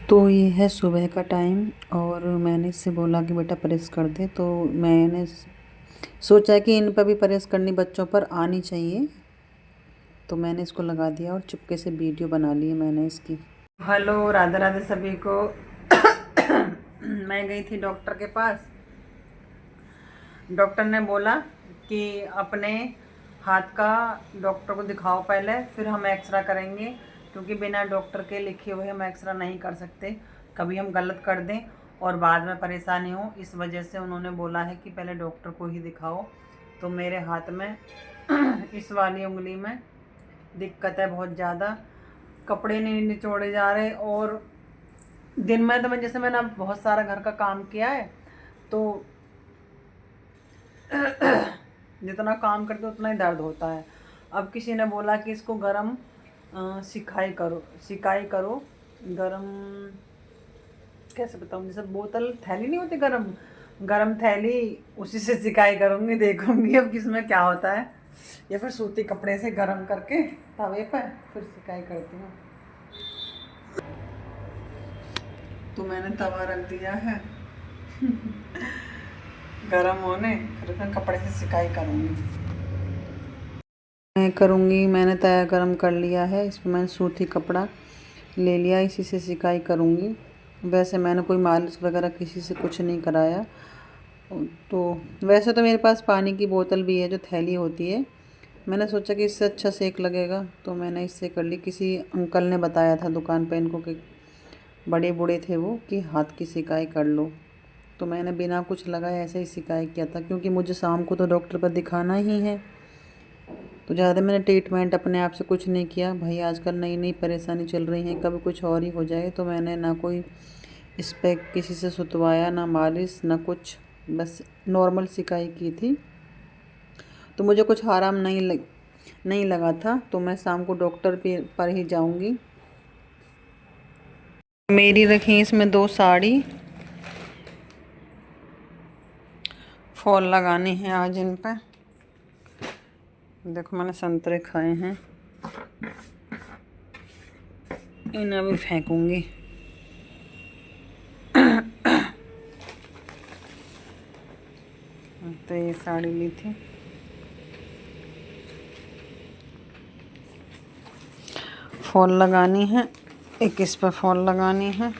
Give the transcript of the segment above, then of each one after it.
तो ये है सुबह का टाइम और मैंने इससे बोला कि बेटा प्रेस कर दे। तो मैंने सोचा कि इन पर भी प्रेस करनी बच्चों पर आनी चाहिए, तो मैंने इसको लगा दिया और चुपके से वीडियो बना ली है मैंने इसकी। हेलो, राधे राधे सभी को। मैं गई थी डॉक्टर के पास। डॉक्टर ने बोला कि अपने हाथ का डॉक्टर को दिखाओ पहले, फिर हम एक्सरा करेंगे, क्योंकि बिना डॉक्टर के लिखे हुए हम एक्सरा नहीं कर सकते, कभी हम गलत कर दें और बाद में परेशानी हो। इस वजह से उन्होंने बोला है कि पहले डॉक्टर को ही दिखाओ। तो मेरे हाथ में इस वाली उंगली में दिक्कत है बहुत ज़्यादा, कपड़े नहीं निचोड़े जा रहे। और दिन में तो मैंने बहुत सारा घर का काम किया है, तो जितना काम करते उतना ही दर्द होता है। अब किसी ने बोला कि इसको गरम सिकाई करो। गरम कैसे बताऊँ, जैसे बोतल थैली नहीं होती, गरम गरम थैली, उसी से सिकाई करूँगी। देखूँगी अब किसमें क्या होता है, या फिर सूती कपड़े से गरम करके तवे पर फिर सिकाई करती हूँ। तो मैंने तवा रख दिया है गरम होने, फिर मैं कपड़े से सिकाई करूँगी। मैंने तवा गरम कर लिया है, इसमें मैंने सूती कपड़ा ले लिया, इसी से सिकाई करूँगी। वैसे मैंने कोई मालिश वगैरह किसी से कुछ नहीं कराया। तो वैसे तो मेरे पास पानी की बोतल भी है जो थैली होती है, मैंने सोचा कि इससे अच्छा सेक लगेगा तो मैंने इससे कर ली। किसी अंकल ने बताया था दुकान पे इनको कि बड़े बूढ़े थे वो, कि हाथ की सिकाई कर लो। तो मैंने बिना कुछ लगाए ऐसे ही सिकाई किया था, क्योंकि मुझे शाम को तो डॉक्टर पर दिखाना ही है। तो ज़्यादा मैंने ट्रीटमेंट अपने आप से कुछ नहीं किया भाई, आजकल नई नई परेशानी चल रही है, कभी कुछ और ही हो जाए। तो मैंने ना कोई इस पर किसी से सुतवाया, ना मालिश, ना कुछ, बस नॉर्मल सिकाई की थी। तो मुझे कुछ आराम नहीं लगा था, तो मैं शाम को डॉक्टर पर ही जाऊंगी। मेरी रखी इसमें 2 साड़ी, फॉल लगाने हैं आज इन पर। देखो मैंने संतरे खाए हैं, इन्हें अभी फेंकूंगी। तो ये साड़ी ली थी, फॉल लगानी है, एक इस पर फॉल लगानी है।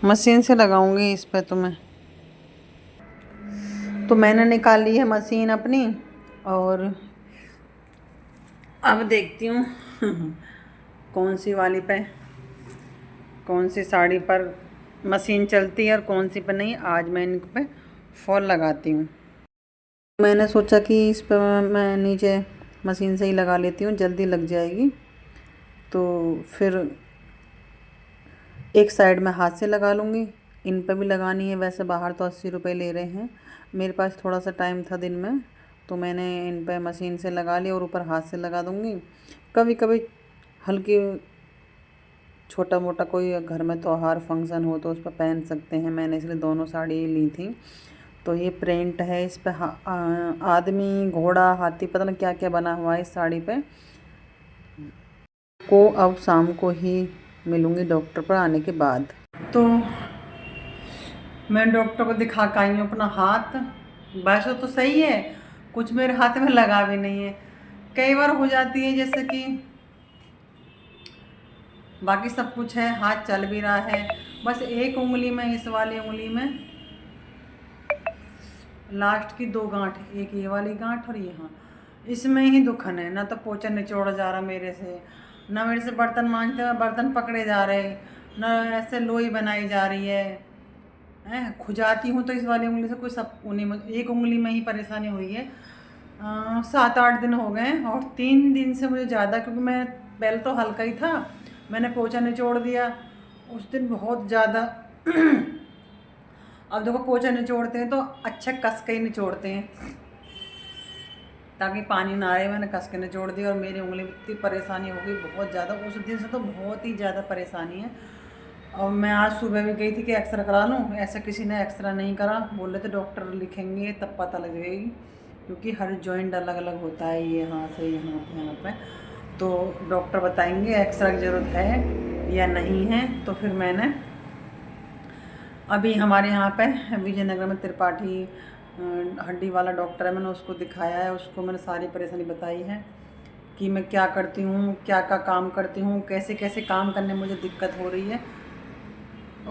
मशीन से लगाऊंगी इस पर। तो मैंने निकाल ली है मशीन अपनी, और अब देखती हूँ कौन सी वाली पे, कौन सी साड़ी पर मशीन चलती है और कौन सी पर नहीं। आज मैं इन पे फॉल लगाती हूँ। मैंने सोचा कि इस पर मैं नीचे मशीन से ही लगा लेती हूँ, जल्दी लग जाएगी। तो फिर एक साइड में हाथ से लगा लूँगी, इन पर भी लगानी है। वैसे बाहर तो 80 रुपये ले रहे हैं, मेरे पास थोड़ा सा टाइम था दिन में, तो मैंने इन पर मशीन से लगा लिया और ऊपर हाथ से लगा दूँगी। कभी कभी हल्की छोटा मोटा कोई घर में त्योहार फंक्शन हो तो उस पर पहन सकते हैं, मैंने इसलिए दोनों साड़ी ली थी। तो ये प्रिंट है इस पर, आदमी, घोड़ा, हाथी, पता नहीं क्या क्या बना हुआ है इस साड़ी पे। को अब शाम को ही मिलूँगी डॉक्टर पर आने के बाद। तो मैं डॉक्टर को दिखा के आई हूँ अपना हाथ। वैसे तो सही है, कुछ मेरे हाथ में लगा भी नहीं है। कई बार हो जाती है जैसे कि, बाकी सब कुछ है, हाथ चल भी रहा है, बस एक उंगली में, इस वाली उंगली में लास्ट की 2 गांठ, एक ये वाली गांठ और यहाँ, इसमें ही दुखन है। ना तो पोछा निचोड़ा जा रहा मेरे से, ना मेरे से बर्तन मांजते हुए बर्तन पकड़े जा रहे, ना ऐसे लोई बनाई जा रही है। खुजाती हूँ तो इस वाली उंगली से, कोई सब उंगली में, एक उंगली में ही परेशानी हुई है। 7-8 दिन हो गए, और 3 दिन से मुझे ज़्यादा, क्योंकि मैं पहले तो हल्का ही था, मैंने पोछा निचोड़ दिया उस दिन बहुत ज़्यादा। अब देखो पोछा निचोड़ते हैं तो अच्छा कस के ही निचोड़ते हैं, ताकि पानी ना आए। मैंने कस के निचोड़ दिया, और मेरी उंगली में इतनी परेशानी हो गई बहुत ज़्यादा, उस दिन से तो बहुत ही ज़्यादा परेशानी है। और मैं आज सुबह भी गई थी कि एक्सरा करा लूँ, ऐसा किसी ने एक्सरा नहीं करा। बोल रहे थे डॉक्टर लिखेंगे तब पता लगेगी, क्योंकि हर जॉइंट अलग अलग होता है, ये यहाँ से यहाँ पे तो डॉक्टर बताएंगे एक्सरा की ज़रूरत है या नहीं है। तो फिर मैंने अभी हमारे यहाँ पे विजयनगर में त्रिपाठी हड्डी वाला डॉक्टर है, मैंने उसको दिखाया है। उसको मैंने सारी परेशानी बताई है कि मैं क्या करती हूँ, क्या क्या काम करती हूँ, कैसे कैसे काम करने में मुझे दिक्कत हो रही है।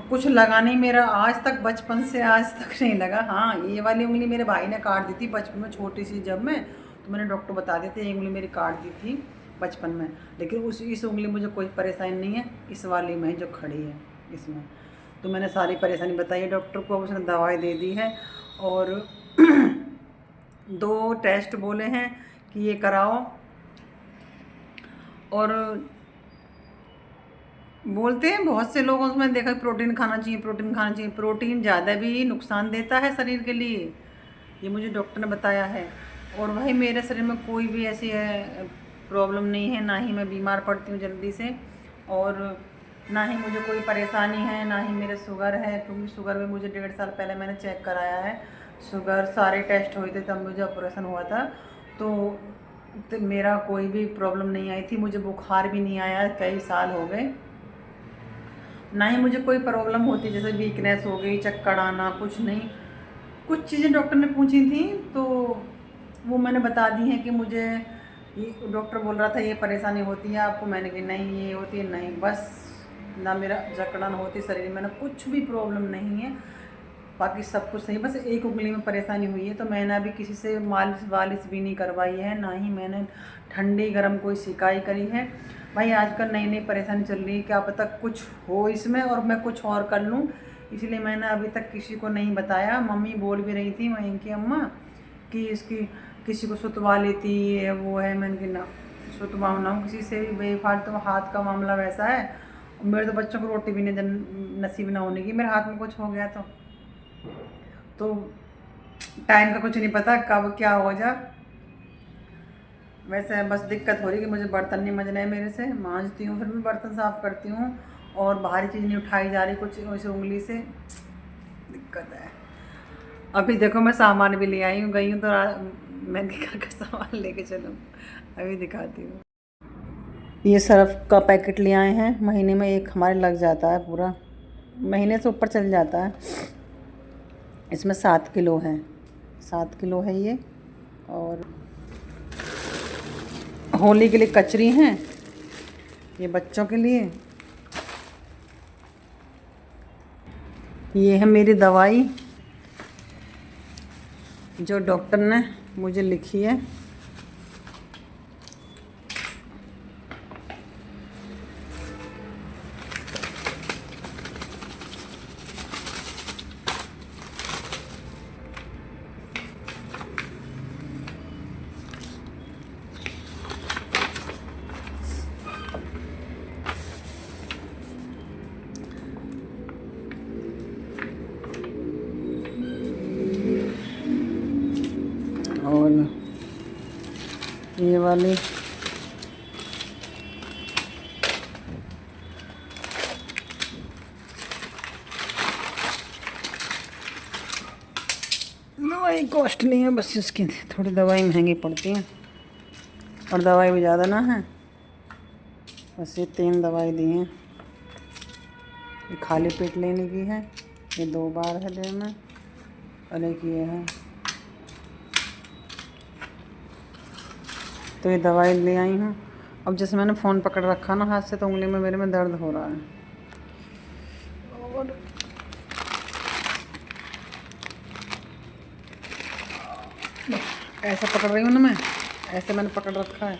कुछ लगा नहीं मेरा आज तक, बचपन से आज तक नहीं लगा। हाँ, ये वाली उंगली मेरे भाई ने काट दी थी बचपन में, छोटी सी जब मैं, तो मैंने डॉक्टर बता दिए थे ये उंगली मेरी काट दी थी बचपन में। लेकिन इस उंगली मुझे कोई परेशानी नहीं है, इस वाली में जो खड़ी है इसमें। तो मैंने सारी परेशानी बताई है डॉक्टर को, उसने दवाई दे दी है और 2 टेस्ट बोले हैं कि ये कराओ। और बोलते हैं बहुत से लोग, उसमें देखा प्रोटीन खाना चाहिए, प्रोटीन खाना चाहिए। प्रोटीन ज़्यादा भी नुकसान देता है शरीर के लिए, ये मुझे डॉक्टर ने बताया है। और भाई मेरे शरीर में कोई भी ऐसी प्रॉब्लम नहीं है, ना ही मैं बीमार पड़ती हूँ जल्दी से, और ना ही मुझे कोई परेशानी है, ना ही मेरे शुगर है। क्योंकि शुगर में मुझे 1.5 साल पहले मैंने चेक कराया है शुगर, सारे टेस्ट हुए थे तब मुझे ऑपरेशन हुआ था। तो मेरा कोई भी प्रॉब्लम नहीं आई थी, मुझे बुखार भी नहीं आया, कई साल हो गए। ना ही मुझे कोई प्रॉब्लम होती, जैसे वीकनेस हो गई, चक्कर आना, कुछ नहीं। कुछ चीज़ें डॉक्टर ने पूछी थी तो वो मैंने बता दी हैं कि मुझे ये डॉक्टर बोल रहा था ये परेशानी होती है आपको, मैंने कहा नहीं ये होती है नहीं, बस ना मेरा जकड़न होती शरीर में, ना कुछ भी प्रॉब्लम नहीं है, बाकी सब कुछ सही। बस एक उंगली में परेशानी हुई है, तो मैंने अभी किसी से मालिश वालिश भी नहीं करवाई है, ना ही मैंने ठंडी गर्म कोई शिकायत करी है। भाई आजकल नई नई परेशानी चल रही है, क्या पता कुछ हो इसमें और मैं कुछ और कर लूँ, इसलिए मैंने अभी तक किसी को नहीं बताया। मम्मी बोल भी रही थी वहीं की अम्मा कि इसकी किसी को सुतवा लेती है, वो है। मैंने कि ना सुतवाऊँ ना किसी से भी, बेफालतू तो हाथ का मामला वैसा है। मेरे तो बच्चों को रोटी भी नहीं नसीब ना होने की, मेरे हाथ में कुछ हो गया तो टाइम का कुछ नहीं पता कब क्या हो जा। वैसे बस दिक्कत हो रही कि मुझे बर्तन नहीं मंजने हैं, मेरे से मांजती हूँ फिर भी बर्तन साफ़ करती हूँ, और भारी चीज़ नहीं उठाई जा रही कुछ उस उंगली से, दिक्कत है। अभी देखो मैं सामान भी ले आई हूँ, गई हूँ तो मैं घर का सामान लेके चलूँ, अभी दिखाती हूँ। ये सर्फ का पैकेट ले आए हैं, महीने में एक हमारे लग जाता है, पूरा महीने से ऊपर चल जाता है। इसमें 7 किलो है, 7 किलो है ये। और होली के लिए कचरी हैं, ये बच्चों के लिए। ये है मेरी दवाई जो डॉक्टर ने मुझे लिखी है। और ये वाली दवाई कॉस्टली है, बस इसकी थोड़ी दवाई महंगी पड़ती है, और दवाई भी ज़्यादा ना है। बस ये 3 दवाई दी हैं, ये खाली पेट लेने की है, ये 2 बार है दिन में, और एक ये है। तो ये दवाई ले आई हूँ। अब जैसे मैंने फ़ोन पकड़ रखा ना हाथ से, तो उंगली में मेरे में दर्द हो रहा है। और ऐसा पकड़ रही हूँ ना मैं, ऐसे मैंने पकड़ रखा है,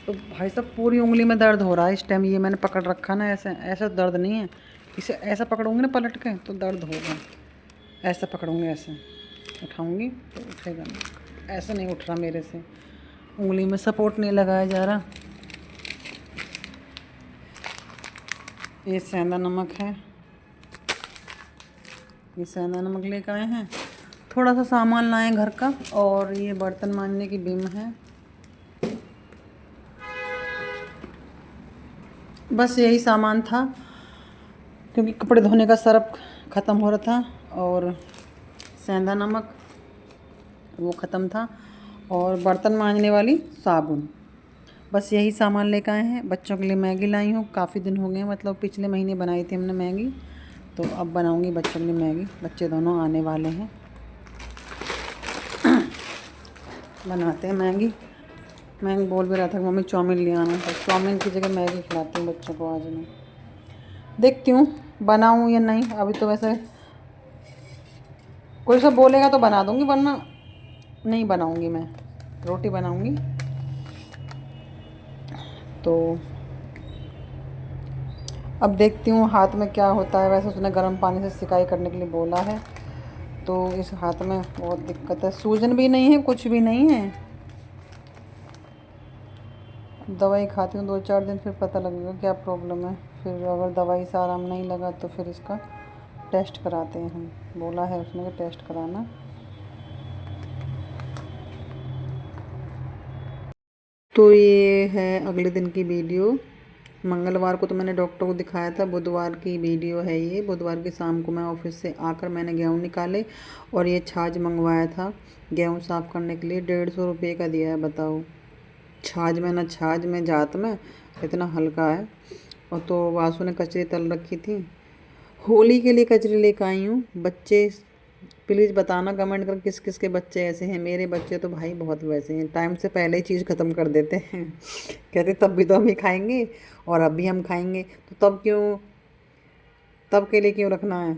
तो भाई साहब पूरी उंगली में दर्द हो रहा है इस टाइम। ये मैंने पकड़ रखा ना ऐसे, ऐसा दर्द नहीं है, इसे ऐसा पकड़ूंगी ना पलट के तो दर्द होगा। ऐसा पकड़ूंगी, ऐसे उठाऊंगी तो उठेगा नहीं, ऐसा नहीं उठ रहा मेरे से, उंगली में सपोर्ट नहीं लगाया जा रहा। ये सेंधा नमक है, ये सेंधा नमक लेकर आए हैं। थोड़ा सा सामान लाए घर का, और ये बर्तन मांजने की बिम है। बस यही सामान था क्योंकि कपड़े धोने का सर्फ ख़त्म हो रहा था और सेंधा नमक वो ख़त्म था और बर्तन मांजने वाली साबुन, बस यही सामान लेकर आए हैं। बच्चों के लिए मैगी लाई हूँ, काफ़ी दिन हो गए, मतलब पिछले महीने बनाई थी हमने मैगी, तो अब बनाऊँगी बच्चों के लिए मैगी। बच्चे दोनों आने वाले हैं, बनाते हैं मैगी। मैं बोल भी रहा था कि मम्मी चाउमीन ले आना, तो चाउमीन की जगह मैगी खिलाती हूँ बच्चों को आज मैं। देखती हूँ बनाऊँ या नहीं। अभी तो वैसे कोई सब बोलेगा तो बना दूँगी, वरना नहीं बनाऊँगी। मैं रोटी बनाऊँगी। तो अब देखती हूँ हाथ में क्या होता है। वैसे उसने गर्म पानी से सिकाई करने के लिए बोला है, तो इस हाथ में बहुत दिक्कत है। सूजन भी नहीं है, कुछ भी नहीं है। दवाई खाती हूँ 2-4 दिन, फिर पता लगेगा क्या प्रॉब्लम है। फिर अगर दवाई से आराम नहीं लगा तो फिर इसका टेस्ट कराते हैं हम। बोला है उसने कि टेस्ट कराना। तो ये है अगले दिन की वीडियो। मंगलवार को तो मैंने डॉक्टर को दिखाया था, बुधवार की वीडियो है ये। बुधवार की शाम को मैं ऑफिस से आकर मैंने गेहूँ निकाले और ये छाछ मंगवाया था गेहूँ साफ़ करने के लिए। 150 रुपये का दिया है, बताओ। छाछ में ना, छाछ में जात में इतना हल्का है। और तो वासु ने कचरी तल रखी थी, होली के लिए कचरी लेकर आई हूँ। बच्चे प्लीज़ बताना कमेंट कर किस किस के बच्चे ऐसे हैं। मेरे बच्चे तो भाई बहुत वैसे हैं, टाइम से पहले ही चीज़ ख़त्म कर देते हैं। कहते तब भी तो हम ही खाएंगे और अब भी हम खाएंगे, तो तब क्यों, तब के लिए क्यों रखना है।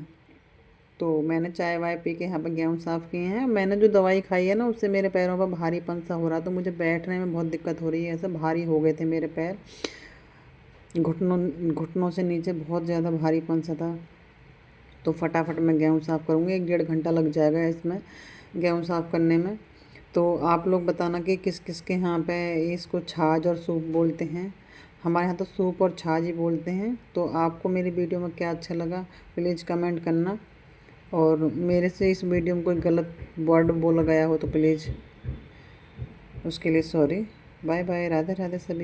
तो मैंने चाय वाय पी के यहाँ पर गेहूँ साफ़ किए हैं। मैंने जो दवाई खाई है ना, उससे मेरे पैरों पर भारीपन सा हो रहा, तो मुझे बैठने में बहुत दिक्कत हो रही है। ऐसे भारी हो गए थे मेरे पैर, घुटनों से नीचे बहुत ज़्यादा भारीपन सा था। तो फटाफट मैं गेहूँ साफ़ करूँगी। 1-1.5 घंटा लग जाएगा इसमें गेहूँ साफ़ करने में। तो आप लोग बताना कि किस किस के यहाँ पे इसको छाछ और सूप बोलते हैं। हमारे यहाँ तो सूप और छाछ ही बोलते हैं। तो आपको मेरी वीडियो में क्या अच्छा लगा प्लीज़ कमेंट करना। और मेरे से इस वीडियो में कोई गलत वर्ड बोला गया हो तो प्लीज़ उसके लिए sorry. Bye bye, Radhe Radhe सभी।